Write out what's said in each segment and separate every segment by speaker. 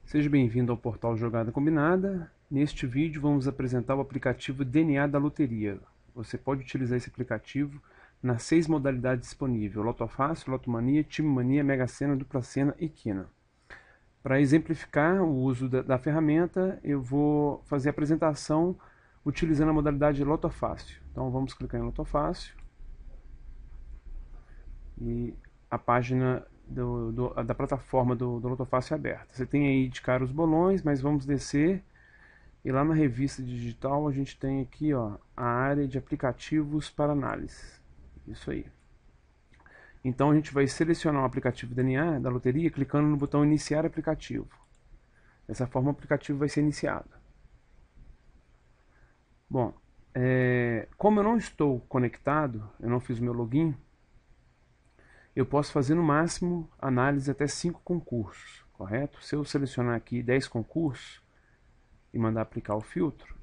Speaker 1: Seja bem-vindo ao portal Jogada Combinada. Neste vídeo vamos apresentar o aplicativo DNA da Loteria. Você pode utilizar esse aplicativo nas 6 modalidades disponíveis: Loto Fácil, Loto Mania, Time Mania, Mega Sena, Dupla Sena e Quina. Para exemplificar o uso da ferramenta, eu vou fazer a apresentação utilizando a modalidade Loto Fácil. Então vamos clicar em Loto Fácil e a página da plataforma do Loto Fácil é aberta. Você tem aí de cara os bolões, mas vamos descer e lá na revista digital a gente tem aqui, ó, a área de aplicativos para análise. Isso aí. Então a gente vai selecionar o aplicativo DNA da loteria clicando no botão iniciar aplicativo. Dessa forma o aplicativo vai ser iniciado. Bom, como eu não estou conectado, eu não fiz o meu login, eu posso fazer no máximo análise até 5 concursos, correto? Se eu selecionar aqui 10 concursos e mandar aplicar o filtro,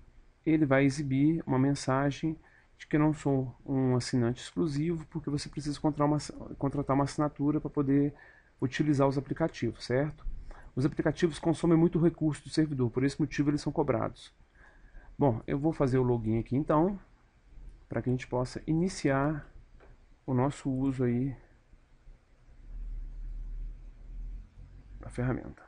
Speaker 1: ele vai exibir uma mensagem de que eu não sou um assinante exclusivo, porque você precisa contratar uma assinatura para poder utilizar os aplicativos, certo? Os aplicativos consomem muito recurso do servidor, por esse motivo eles são cobrados. Bom, eu vou fazer o login aqui então, para que a gente possa iniciar o nosso uso aí da ferramenta.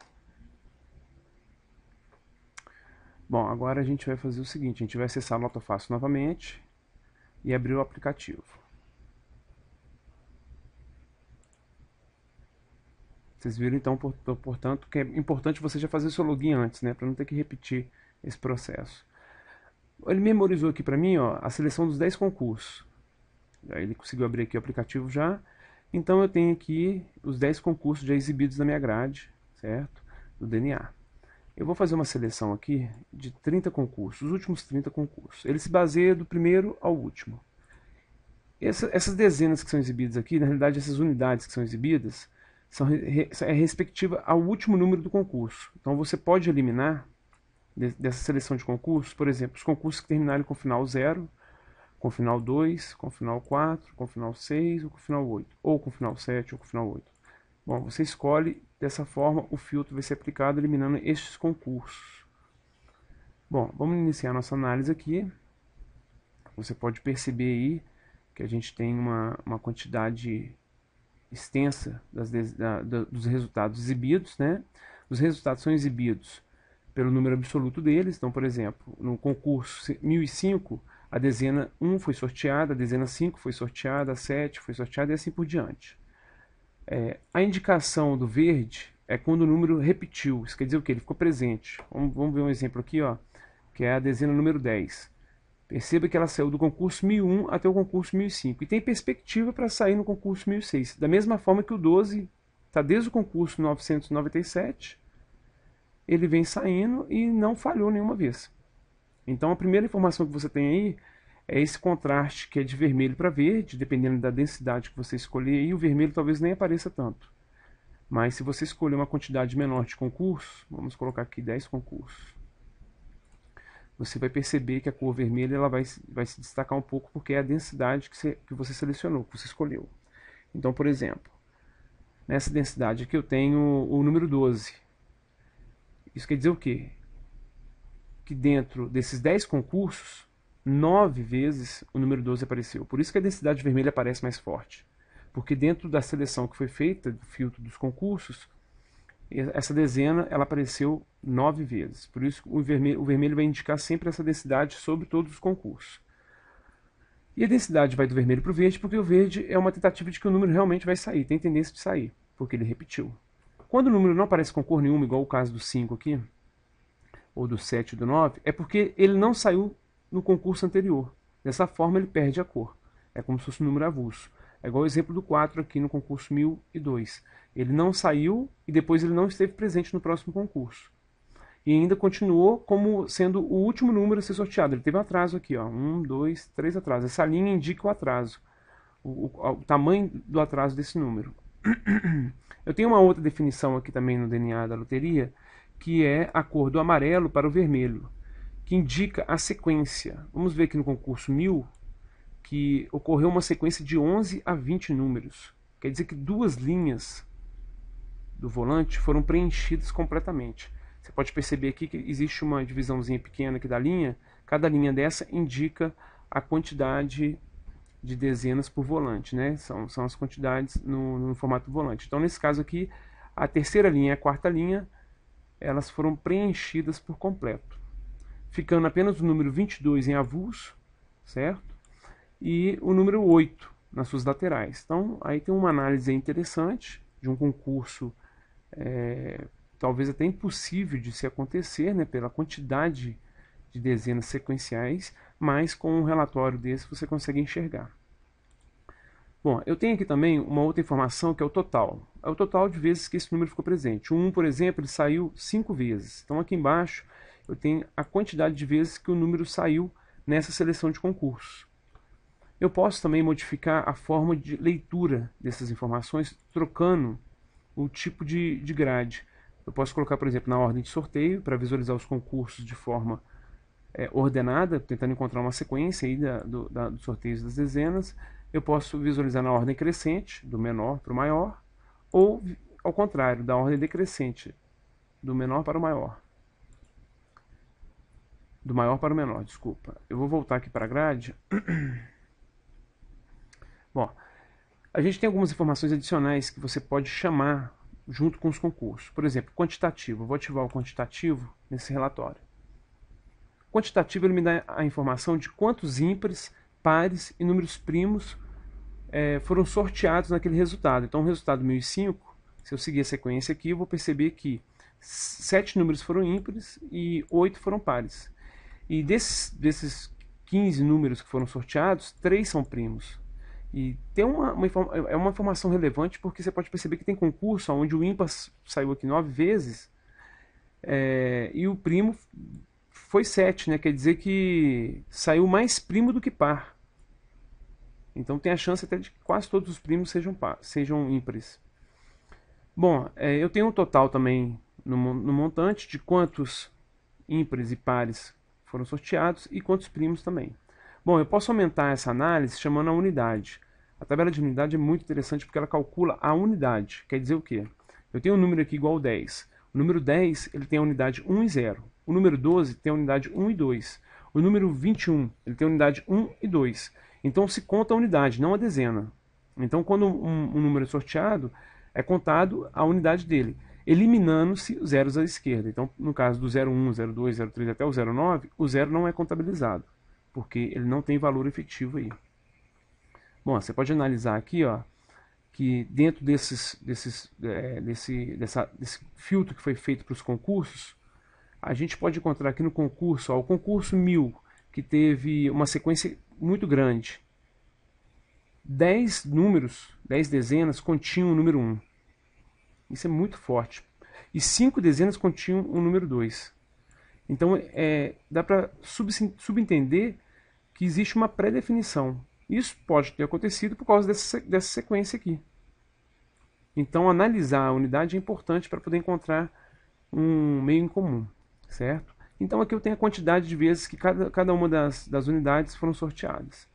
Speaker 1: Bom, agora a gente vai fazer o seguinte: a gente vai acessar a Loto Fácil novamente e abrir o aplicativo. Vocês viram então, portanto, que é importante você já fazer o seu login antes, né, para não ter que repetir esse processo. Ele memorizou aqui para mim, ó, a seleção dos 10 concursos. Aí ele conseguiu abrir aqui o aplicativo já. Então eu tenho aqui os 10 concursos já exibidos na minha grade, certo? Do DNA. Eu vou fazer uma seleção aqui de 30 concursos, os últimos 30 concursos. Ele se baseia do primeiro ao último. Essas dezenas que são exibidas aqui, na realidade essas unidades que são exibidas, é respectiva ao último número do concurso. Então você pode eliminar dessa seleção de concursos, por exemplo, os concursos que terminarem com final 0, com final 2, com final 4, com final 6 ou com final 8, ou com final 7 ou com final 8. Bom, você escolhe, dessa forma o filtro vai ser aplicado eliminando estes concursos. Bom, vamos iniciar nossa análise aqui. Você pode perceber aí que a gente tem uma quantidade extensa dos resultados exibidos, né? Os resultados são exibidos pelo número absoluto deles. Então, por exemplo, no concurso 1005, a dezena 1 foi sorteada, a dezena 5 foi sorteada, a 7 foi sorteada e assim por diante. A indicação do verde é quando o número repetiu. Isso quer dizer o quê? Ele ficou presente. Vamos ver um exemplo aqui, ó, que é a dezena número 10. Perceba que ela saiu do concurso 1001 até o concurso 1005. E tem perspectiva para sair no concurso 1006. Da mesma forma que o 12 está desde o concurso 997, ele vem saindo e não falhou nenhuma vez. Então a primeira informação que você tem aí é esse contraste que é de vermelho para verde, dependendo da densidade que você escolher, e o vermelho talvez nem apareça tanto. Mas se você escolher uma quantidade menor de concursos, vamos colocar aqui 10 concursos, você vai perceber que a cor vermelha ela vai se destacar um pouco porque é a densidade que você selecionou, que você escolheu. Então, por exemplo, nessa densidade aqui eu tenho o número 12. Isso quer dizer o quê? Que dentro desses 10 concursos, 9 vezes o número 12 apareceu. Por isso que a densidade vermelha aparece mais forte. Porque dentro da seleção que foi feita, do filtro dos concursos, essa dezena ela apareceu 9 vezes. Por isso o vermelho vai indicar sempre essa densidade sobre todos os concursos. E a densidade vai do vermelho para o verde, porque o verde é uma tentativa de que o número realmente vai sair. Tem tendência de sair, porque ele repetiu. Quando o número não aparece com cor nenhuma, igual o caso do 5 aqui, ou do 7 e do 9, é porque ele não saiu no concurso anterior. Dessa forma ele perde a cor. É como se fosse um número avulso. É igual o exemplo do 4 aqui no concurso 1002. Ele não saiu e depois ele não esteve presente no próximo concurso. E ainda continuou como sendo o último número a ser sorteado. Ele teve um atraso aqui, ó, 1, 2, 3 atrasos. Essa linha indica o atraso, o tamanho do atraso desse número. Eu tenho uma outra definição aqui também no DNA da loteria, que é a cor do amarelo para o vermelho, que indica a sequência. Vamos ver aqui no concurso 1000, que ocorreu uma sequência de 11 a 20 números. Quer dizer que 2 linhas do volante foram preenchidas completamente. Você pode perceber aqui que existe uma divisãozinha pequena aqui da linha. Cada linha dessa indica a quantidade de dezenas por volante, né? São as quantidades no formato volante. Então, nesse caso aqui, a terceira linha e a quarta linha, elas foram preenchidas por completo, ficando apenas o número 22 em avulso, certo? E o número 8 nas suas laterais. Então, aí tem uma análise interessante de um concurso talvez até impossível de se acontecer, né, pela quantidade de dezenas sequenciais, mas com um relatório desse você consegue enxergar. Bom, eu tenho aqui também uma outra informação que é o total. É o total de vezes que esse número ficou presente. O 1, por exemplo, ele saiu 5 vezes. Então aqui embaixo eu tenho a quantidade de vezes que o número saiu nessa seleção de concursos. Eu posso também modificar a forma de leitura dessas informações trocando o tipo de grade. Eu posso colocar, por exemplo, na ordem de sorteio para visualizar os concursos de forma ordenada, tentando encontrar uma sequência aí dos sorteios das dezenas. Eu posso visualizar na ordem crescente, do menor para o maior, ou ao contrário, da ordem decrescente, do menor para o maior. Do maior para o menor, desculpa. Eu vou voltar aqui para a grade. Bom, a gente tem algumas informações adicionais que você pode chamar junto com os concursos. Por exemplo, quantitativo. Eu vou ativar o quantitativo nesse relatório. O quantitativo ele me dá a informação de quantos ímpares, pares e números primos foram sorteados naquele resultado. Então, o resultado 1005, se eu seguir a sequência aqui, eu vou perceber que 7 números foram ímpares e 8 foram pares. E desses 15 números que foram sorteados, 3 são primos. E tem uma informação relevante porque você pode perceber que tem concurso onde o ímpar saiu aqui 9 vezes e o primo foi 7, né? Quer dizer que saiu mais primo do que par. Então tem a chance até de que quase todos os primos sejam ímpares. Bom, eu tenho um total também no montante de quantos ímpares e pares foram sorteados e quantos primos também. Bom, eu posso aumentar essa análise chamando a unidade. A tabela de unidade é muito interessante porque ela calcula a unidade. Quer dizer o quê? Eu tenho um número aqui igual a 10. O número 10 ele tem a unidade 1 e 0. O número 12 tem a unidade 1 e 2. O número 21 ele tem a unidade 1 e 2. Então se conta a unidade, não a dezena. Então quando um número é sorteado, é contado a unidade dele, eliminando-se os zeros à esquerda. Então no caso do 01, 02, 03 até o 09, o zero não é contabilizado, porque ele não tem valor efetivo aí. Bom, você pode analisar aqui, ó, que dentro desse filtro que foi feito para os concursos, a gente pode encontrar aqui no concurso, ó, o concurso 1000, que teve uma sequência muito grande. 10 números, 10 dezenas continham o número 1. Isso é muito forte. E 5 dezenas continham o número 2. Então, dá para subentender que existe uma pré-definição. Isso pode ter acontecido por causa dessa sequência aqui. Então, analisar a unidade é importante para poder encontrar um meio em comum, certo? Então, aqui eu tenho a quantidade de vezes que cada uma das unidades foram sorteadas.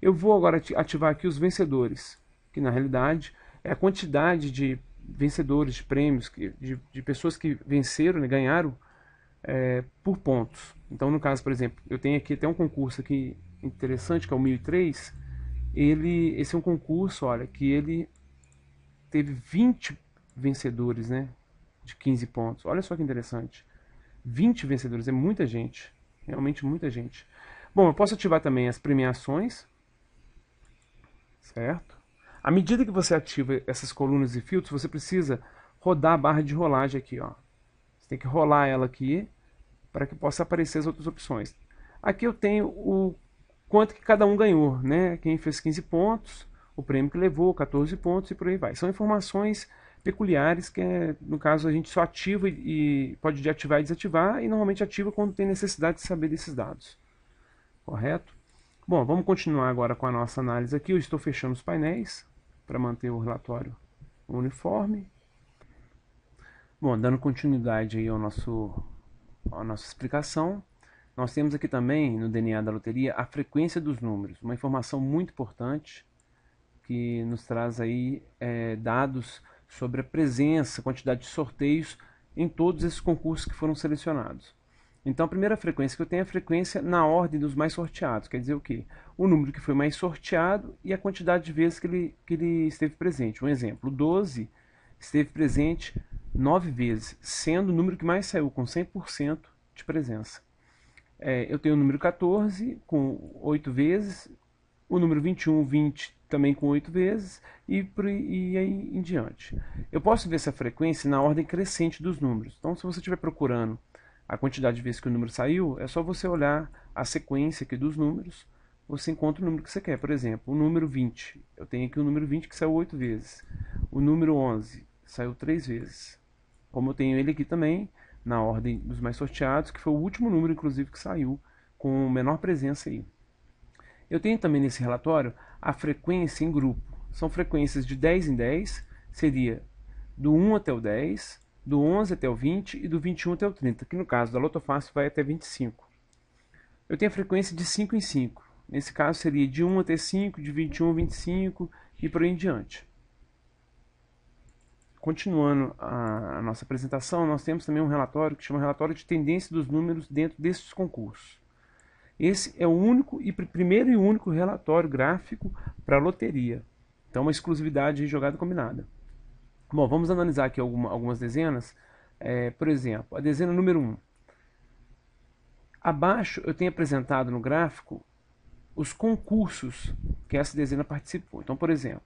Speaker 1: Eu vou agora ativar aqui os vencedores, que na realidade é a quantidade de vencedores de prêmios, de pessoas que venceram, né, ganharam por pontos. Então, no caso, por exemplo, eu tenho aqui até um concurso aqui interessante, que é o 1003. Esse é um concurso, olha, que ele teve 20 vencedores, né, de 15 pontos. Olha só que interessante. 20 vencedores, é muita gente. Realmente muita gente. Bom, eu posso ativar também as premiações, certo? À medida que você ativa essas colunas e filtros, você precisa rodar a barra de rolagem aqui, ó. Você tem que rolar ela aqui para que possa aparecer as outras opções. Aqui eu tenho o quanto que cada um ganhou, né? Quem fez 15 pontos, o prêmio que levou, 14 pontos e por aí vai. São informações peculiares que, no caso, a gente só ativa e pode ativar e desativar, e normalmente ativa quando tem necessidade de saber desses dados. Correto? Bom, vamos continuar agora com a nossa análise aqui. Eu estou fechando os painéis para manter o relatório uniforme. Bom, dando continuidade aí à nossa explicação, nós temos aqui também no DNA da loteria a frequência dos números, uma informação muito importante que nos traz aí dados sobre a presença, quantidade de sorteios em todos esses concursos que foram selecionados. Então, a primeira frequência que eu tenho é a frequência na ordem dos mais sorteados. Quer dizer o quê? O número que foi mais sorteado e a quantidade de vezes que ele esteve presente. Um exemplo, o 12 esteve presente 9 vezes, sendo o número que mais saiu, com 100% de presença. Eu tenho o número 14, com 8 vezes, o número 21, 20, também com 8 vezes, e aí em diante. Eu posso ver essa frequência na ordem crescente dos números. Então, se você estiver procurando a quantidade de vezes que o número saiu, é só você olhar a sequência aqui dos números, você encontra o número que você quer. Por exemplo, o número 20. Eu tenho aqui o número 20 que saiu 8 vezes. O número 11 saiu 3 vezes. Como eu tenho ele aqui também, na ordem dos mais sorteados, que foi o último número, inclusive, que saiu com menor presença aí. Eu tenho também nesse relatório a frequência em grupo. São frequências de 10 em 10, seria do 1 até o 10, do 11 até o 20 e do 21 até o 30, que no caso da Loto Fácil vai até 25. Eu tenho a frequência de 5 em 5. Nesse caso seria de 1 até 5, de 21 a 25 e por aí em diante. Continuando a nossa apresentação, nós temos também um relatório que chama Relatório de Tendência dos Números dentro desses concursos. Esse é o único e primeiro e único relatório gráfico para a loteria. Então, uma exclusividade de jogada combinada. Bom, vamos analisar aqui algumas dezenas. Por exemplo, a dezena número 1. Abaixo eu tenho apresentado no gráfico os concursos que essa dezena participou. Então, por exemplo,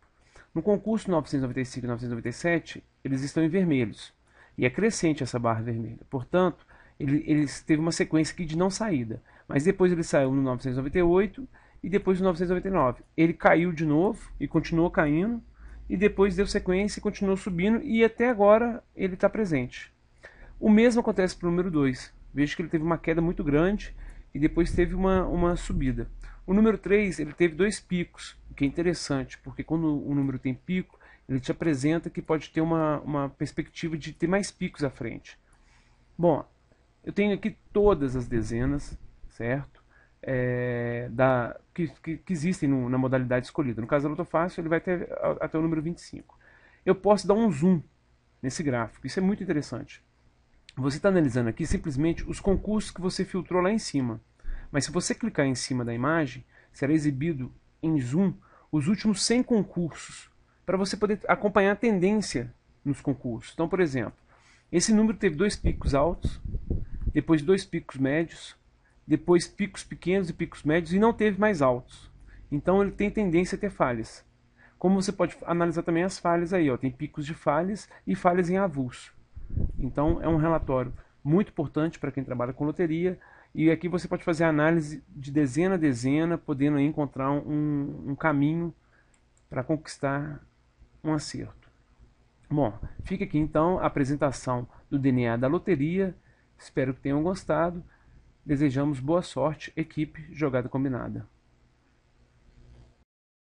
Speaker 1: no concurso 995 e 997, eles estão em vermelhos. E é crescente essa barra vermelha. Portanto, ele teve uma sequência aqui de não saída. Mas depois ele saiu no 998 e depois no 999. Ele caiu de novo e continuou caindo. E depois deu sequência e continuou subindo. E até agora ele está presente. O mesmo acontece para o número 2. Veja que ele teve uma queda muito grande e depois teve uma subida. O número 3 ele teve 2 picos, o que é interessante, porque quando o número tem pico, ele te apresenta que pode ter uma perspectiva de ter mais picos à frente. Bom, eu tenho aqui todas as dezenas, certo? Que existem na modalidade escolhida. No caso da Loto Fácil, ele vai até o número 25. Eu posso dar um zoom nesse gráfico, isso é muito interessante. Você está analisando aqui simplesmente os concursos que você filtrou lá em cima. Mas se você clicar em cima da imagem, será exibido em zoom os últimos 100 concursos, para você poder acompanhar a tendência nos concursos. Então, por exemplo, esse número teve 2 picos altos, depois 2 picos médios, depois picos pequenos e picos médios, e não teve mais altos. Então ele tem tendência a ter falhas. Como você pode analisar também as falhas aí, ó, tem picos de falhas e falhas em avulso. Então é um relatório muito importante para quem trabalha com loteria, e aqui você pode fazer análise de dezena a dezena, podendo aí encontrar um caminho para conquistar um acerto. Bom, fica aqui então a apresentação do DNA da loteria. Espero que tenham gostado. Desejamos boa sorte, equipe Jogada Combinada.